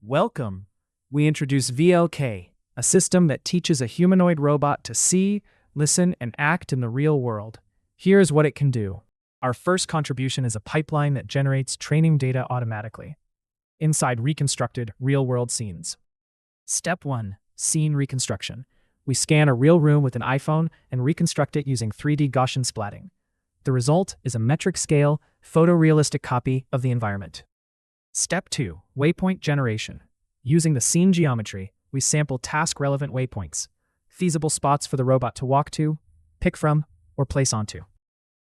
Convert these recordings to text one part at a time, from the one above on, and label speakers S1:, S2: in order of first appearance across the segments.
S1: Welcome. We introduce VLK, a system that teaches a humanoid robot to see, listen, and act in the real world. Here's what it can do. Our first contribution is a pipeline that generates training data automatically. Inside Reconstructed, real-world scenes. Step 1. Scene reconstruction. We scan a real room with an iPhone and reconstruct it using 3D Gaussian splatting. The result is a metric-scale, photorealistic copy of the environment. Step 2. Waypoint generation. Using the scene geometry, we sample task-relevant waypoints, feasible spots for the robot to walk to, pick from, or place onto.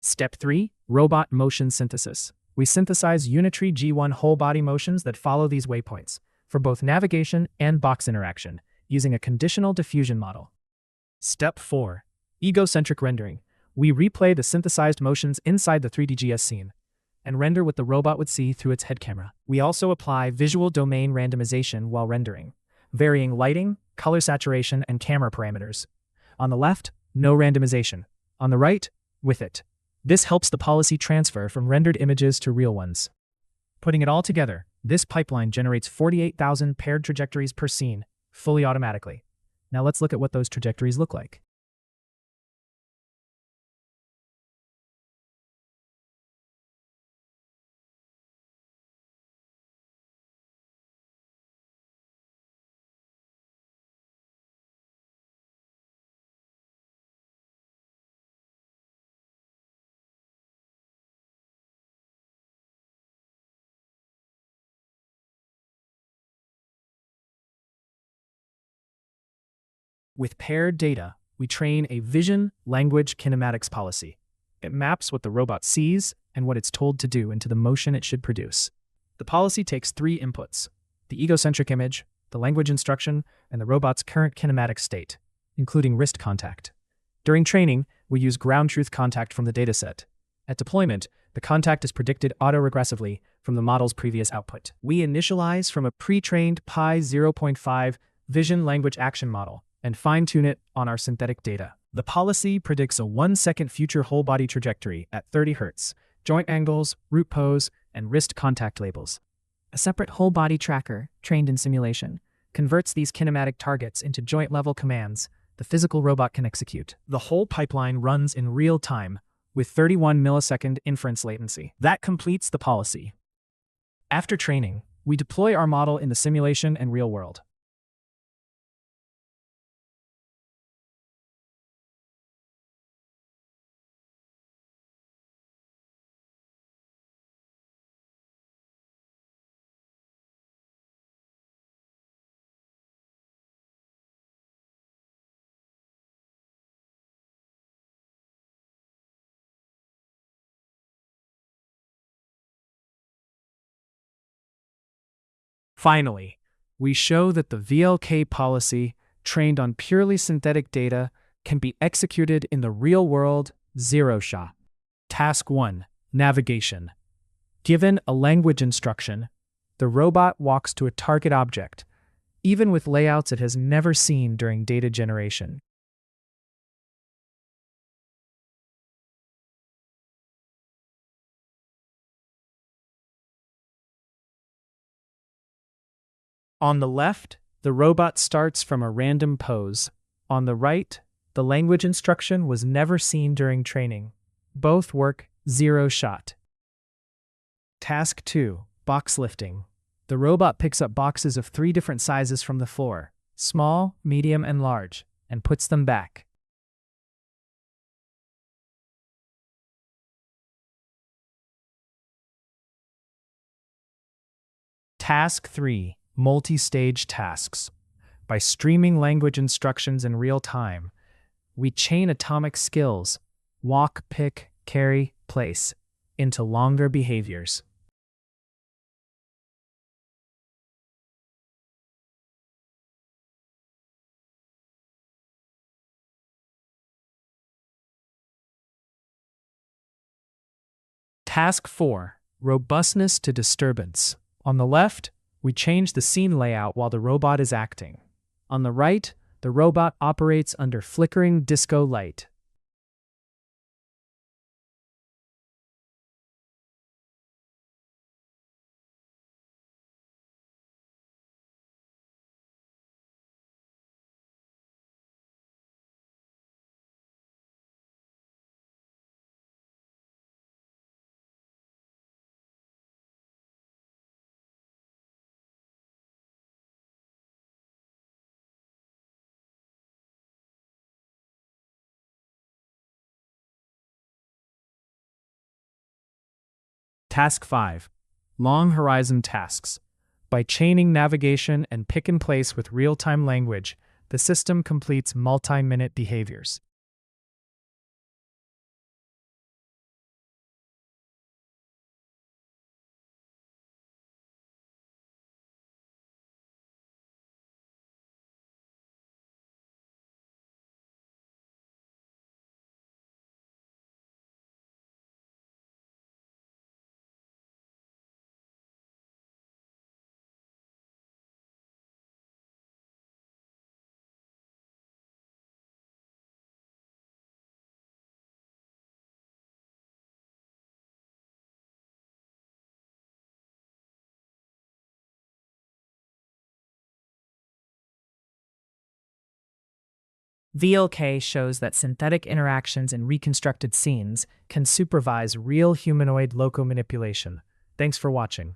S1: Step 3. Robot motion synthesis. We synthesize unitary G1 whole-body motions that follow these waypoints for both navigation and box interaction, using a conditional diffusion model. Step 4. Egocentric rendering. We replay the synthesized motions inside the 3DGS scene and render what the robot would see through its head camera. We also apply visual domain randomization while rendering, varying lighting, color saturation, and camera parameters. On the left, no randomization. On the right, with it. This helps the policy transfer from rendered images to real ones. Putting it all together, this pipeline generates 48,000 paired trajectories per scene, fully automatically. Now let's look at what those trajectories look like. With paired data, we train a vision, language, kinematics policy. It maps what the robot sees and what it's told to do into the motion it should produce. The policy takes 3 inputs: the egocentric image, the language instruction, and the robot's current kinematic state, including wrist contact. During training, we use ground truth contact from the dataset. At deployment, the contact is predicted autoregressively from the model's previous output. We initialize from a pre-trained Pi 0.5 vision language action model and fine-tune it on our synthetic data. The policy predicts a 1-second future whole-body trajectory at 30 Hz, joint angles, root pose, and wrist contact labels. A separate whole-body tracker, trained in simulation, converts these kinematic targets into joint-level commands the physical robot can execute. The whole pipeline runs in real time, with 31 millisecond inference latency. That completes the policy. After training, we deploy our model in the simulation and real world. Finally, we show that the VLK policy, trained on purely synthetic data, can be executed in the real world, zero-shot. Task 1. Navigation. Given a language instruction, the robot walks to a target object, even with layouts it has never seen during data generation. On the left, the robot starts from a random pose. On the right, the language instruction was never seen during training. Both work zero-shot. Task 2. Box lifting. The robot picks up boxes of 3 different sizes from the floor, small, medium, and large, and puts them back. Task 3. Multi-stage tasks. By streaming language instructions in real time, we chain atomic skills, walk, pick, carry, place, into longer behaviors. Task 4. Robustness to disturbance. On the left, we change the scene layout while the robot is acting. On the right, the robot operates under flickering disco light. Task 5. Long horizon tasks. By chaining navigation and pick and place with real-time language, the system completes multi-minute behaviors. VLK shows that synthetic interactions in reconstructed scenes can supervise real humanoid loco-manipulation. Thanks for watching.